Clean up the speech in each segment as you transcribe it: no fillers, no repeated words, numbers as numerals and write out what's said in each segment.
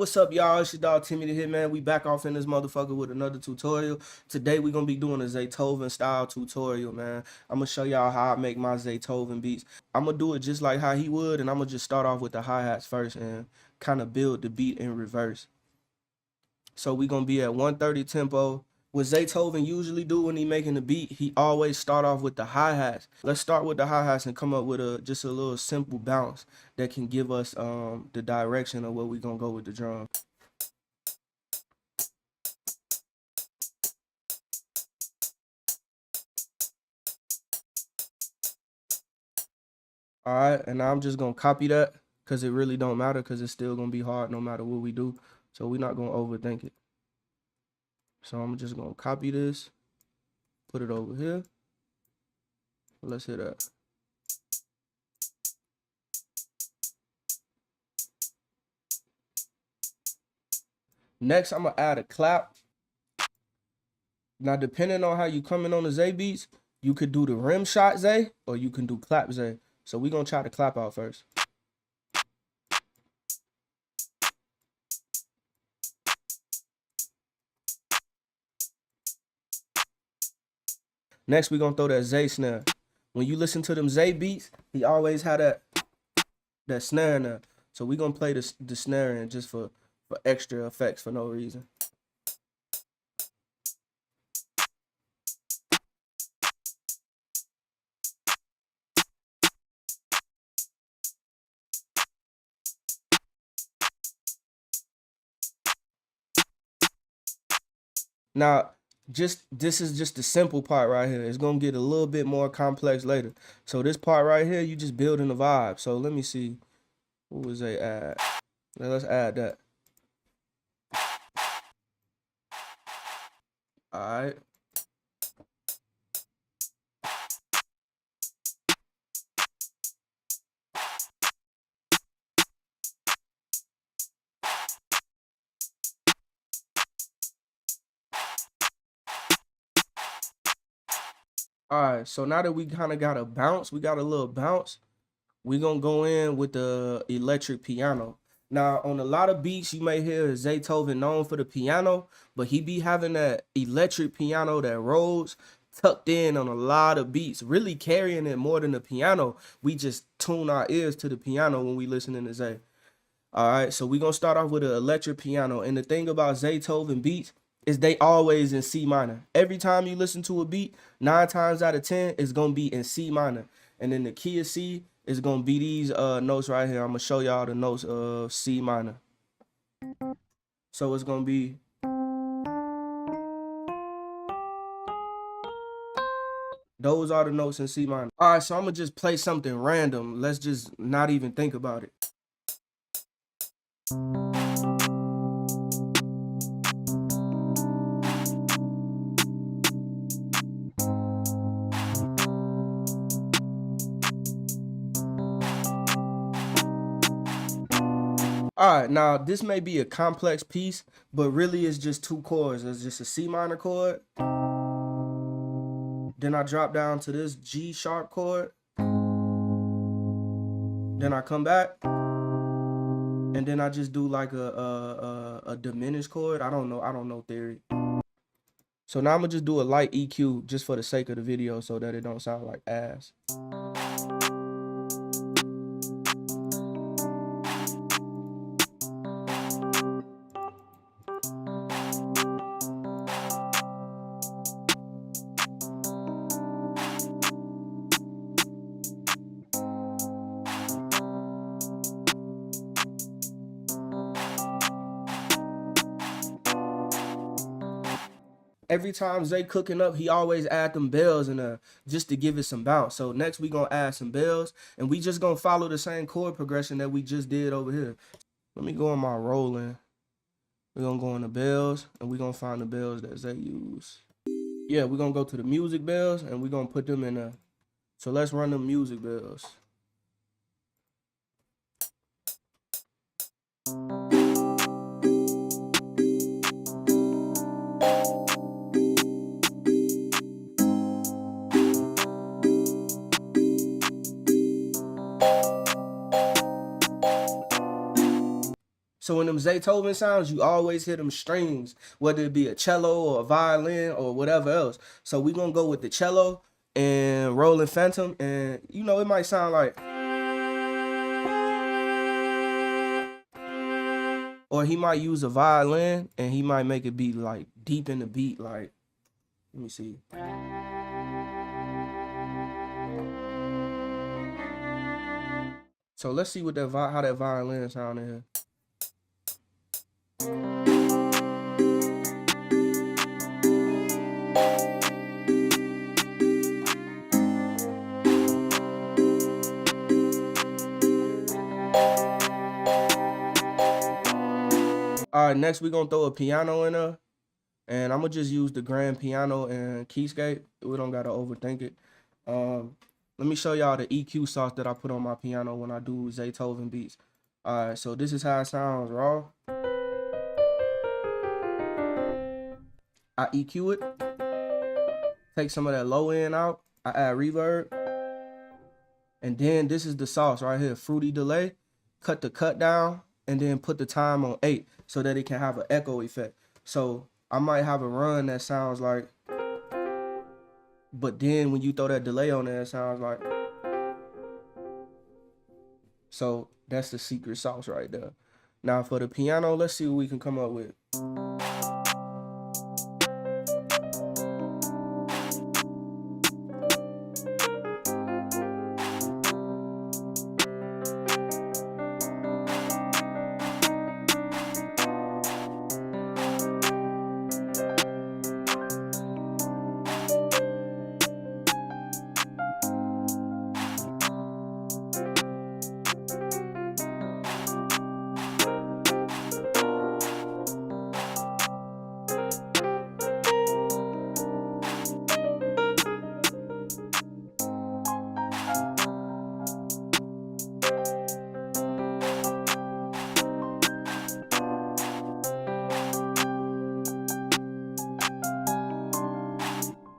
what's up, y'all? It's your dog Timmydahitman. We back off in this motherfucker with another tutorial. Today we gonna be doing a ZAYTOVEN style tutorial, man. I'm gonna show y'all how I make my ZAYTOVEN beats. I'm gonna do it just like how he would, and I'm gonna just start off with the hi-hats first and kind of build the beat in reverse. So we gonna be at 130 tempo. What ZAYTOVEN usually do when he making the beat, he always start off with the hi-hats. Let's start with the hi-hats and come up with just a little simple bounce that can give us the direction of where we gonna go with the drum. All right, and now I'm just gonna copy that because it really don't matter because it's still gonna be hard no matter what we do. So we're not gonna overthink it. So I'm just gonna copy this, put it over here. Let's hit that. Next, I'm gonna add a clap. Now, depending on how you coming on the Zay beats, you could do the rim shot Zay or you can do clap Zay. So we're gonna try the clap out first. Next, we're gonna throw that Zay snare. When you listen to them Zay beats, he always had that snare in there. So we're gonna play the snare in just for extra effects for no reason. Now, this is just the simple part right here. It's gonna get a little bit more complex later. So this part right here, you just building the vibe. So let me see. What was they add? Now let's add that. All right. All right, so now that we kind of got a bounce, we got a little bounce, we're going to go in with the electric piano. Now, on a lot of beats, you may hear ZAYTOVEN known for the piano, but he be having that electric piano that rolls tucked in on a lot of beats, really carrying it more than the piano. We just tune our ears to the piano when we listening to Zay. All right, so we're going to start off with an electric piano. And the thing about ZAYTOVEN beats is they always in C minor. Every time you listen to a beat, 9 times out of 10, it's going to be in C minor. And then the key of C is going to be these notes right here. I'm going to show y'all the notes of C minor. So it's going to be... Those are the notes in C minor. All right, so I'm going to just play something random. Let's just not even think about it. All right, now this may be a complex piece, but really it's just 2 chords. It's just a C minor chord. Then I drop down to this G sharp chord. Then I come back. And then I just do like a diminished chord. I don't know theory. So now I'm gonna just do a light EQ just for the sake of the video so that it don't sound like ass. Every time Zay cooking up, he always add them bells in there just to give it some bounce. So next we gonna add some bells, and we just gonna follow the same chord progression that we just did over here. Let me go on my rolling. We're gonna go on the bells, and we're gonna find the bells that Zay use. Yeah, we're gonna go to the music bells, and we're gonna put them in there. So let's run the music bells. So in them Zaytoven sounds, you always hear them strings, whether it be a cello or a violin or whatever else. So we gonna go with the cello and Rolling Phantom, and you know it might sound like, or he might use a violin and he might make it be like deep in the beat. Like, let me see. So let's see what that how that violin sound in here. All right, next we're gonna throw a piano in there, and I'm gonna just use the grand piano and keyscape. We don't gotta overthink it. Let me show y'all the EQ sauce that I put on my piano when I do Zaytoven beats. All right, so this is how it sounds raw. I EQ it, take some of that low end out, I add reverb, and then this is the sauce right here, fruity delay. Cut the cut down, and then put the time on 8 so that it can have an echo effect. So I might have a run that sounds like, but then when you throw that delay on there, it sounds like. So that's the secret sauce right there. Now for the piano, let's see what we can come up with.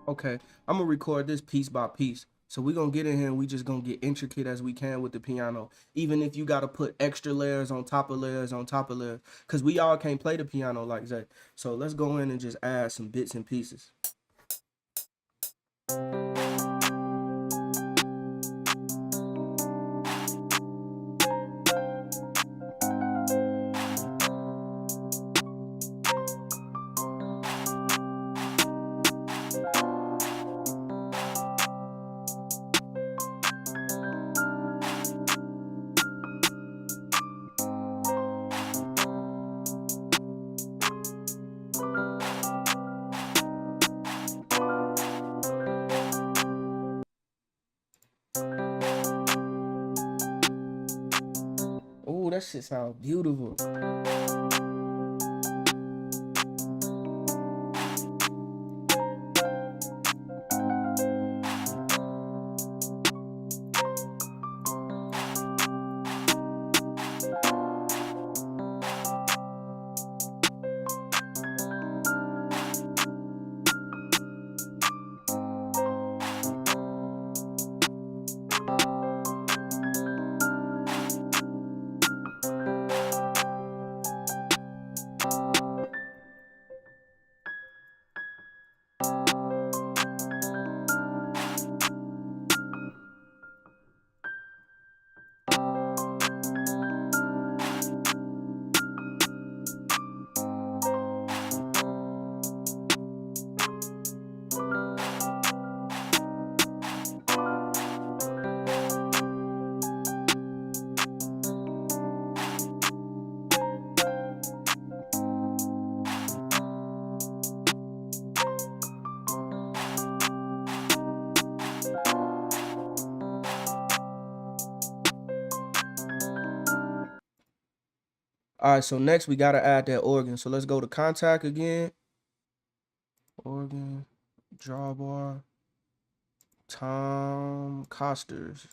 Okay, I'm gonna record this piece by piece. So we're gonna get in here and we just gonna get intricate as we can with the piano. Even if you gotta put extra layers on top of layers on top of layers. Cause we all can't play the piano like Zay. So let's go in and just add some bits and pieces. Oh, that shit sounds beautiful. All right, so next we gotta add that organ. So let's go to Contact again. Organ, drawbar, Tom Costers.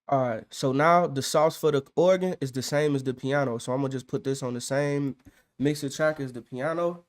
All right, so now the sauce for the organ is the same as the piano. So I'm gonna just put this on the same mixer track as the piano.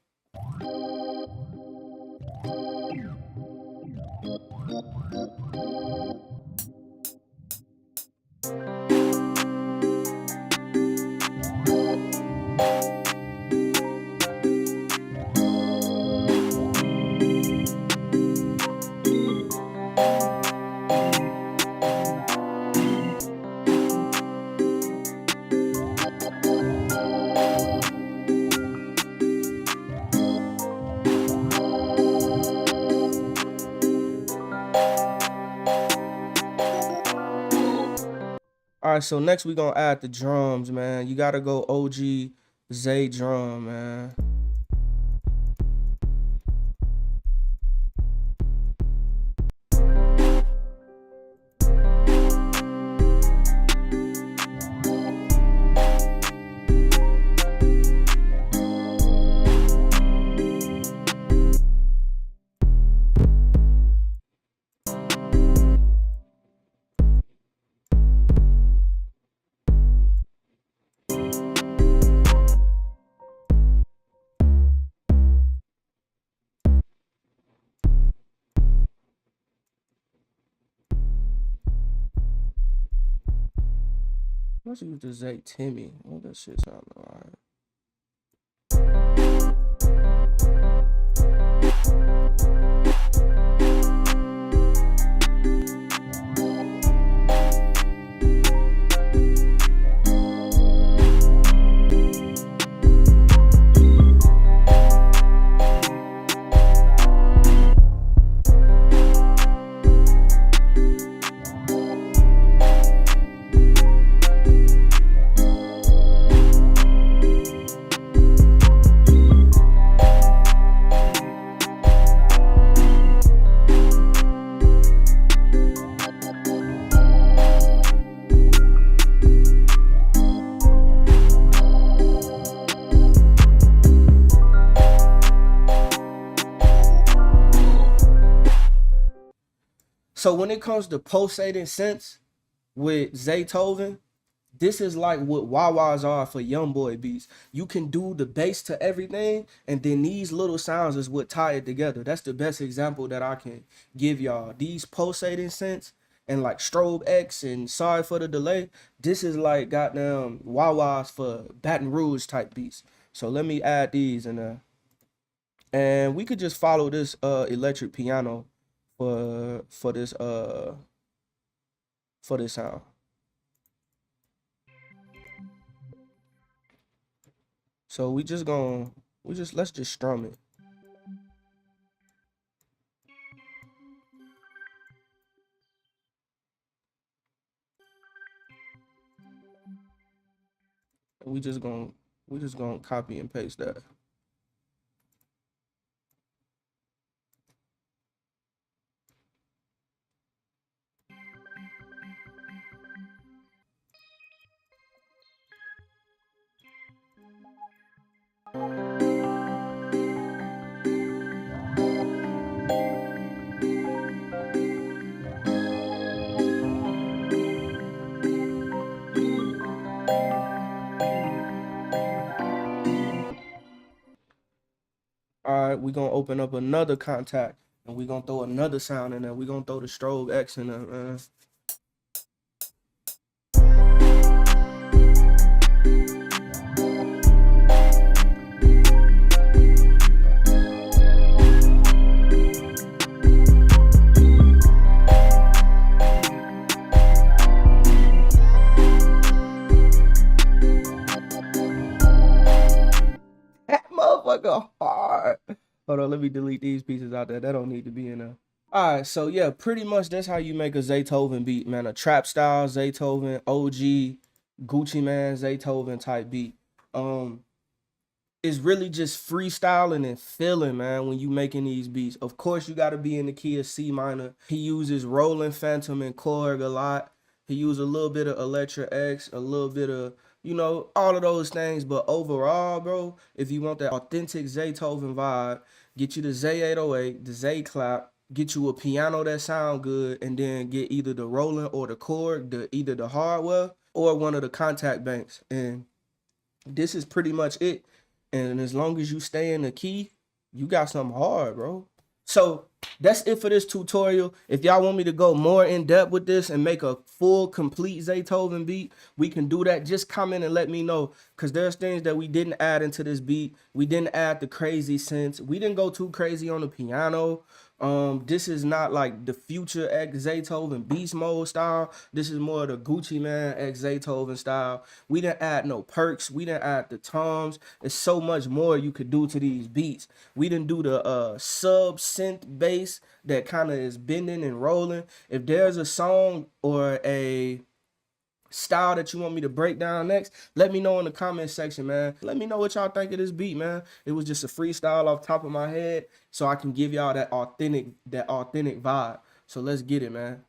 right, so next we gonna add the drums, man. You gotta go OG Zay drum, man. Let's use the Zay Timmy. Oh, that shit sound alright. So when it comes to pulsating synths with ZAYTOVEN, this is like what wah-wahs are for young boy beats. You can do the bass to everything, and then these little sounds is what tie it together. That's the best example that I can give y'all. These pulsating synths and like Strobe X and Sorry for the Delay, this is like goddamn wah-wahs for Baton Rouge type beats. So let me add these in there. And we could just follow this electric piano for this sound. So let's just strum it. We just gonna copy and paste that. All right, we're gonna open up another contact and we're gonna throw another sound in there. We're gonna throw the Strobe X in there, man. That motherfucker hard. Hold on, let me delete these pieces out there. That don't need to be in there. All right, so yeah, pretty much that's how you make a ZAYTOVEN beat, man. A trap style ZAYTOVEN, OG, Gucci Man ZAYTOVEN type beat. It's really just freestyling and feeling, man, when you making these beats. Of course, you got to be in the key of C minor. He uses Roland Phantom and Korg a lot. He used a little bit of Electra X, a little bit of, you know, all of those things. But overall, bro, if you want that authentic ZAYTOVEN vibe, get you the ZAY808, the Zay clap, get you a piano that sound good, and then get either the Roland or the Korg, either the hardware or one of the contact banks. And this is pretty much it. And as long as you stay in the key, you got something hard, bro. So that's it for this tutorial. If y'all want me to go more in depth with this and make a full complete ZAYTOVEN beat, we can do that. Just comment and let me know, because there's things that we didn't add into this beat. We didn't add the crazy synths. We didn't go too crazy on the piano. This is not like the Future X ZAYTOVEN Beast Mode style. This is more the Gucci Man X ZAYTOVEN style. We didn't add no perks. We didn't add the toms. There's so much more you could do to these beats. We didn't do the sub synth bass that kind of is bending and rolling. If there's a song or a style that you want me to break down next, let me know in the comment section, man. Let me know what y'all think of this beat, man. It was just a freestyle off top of my head, so I can give y'all that authentic vibe. So let's get it, man.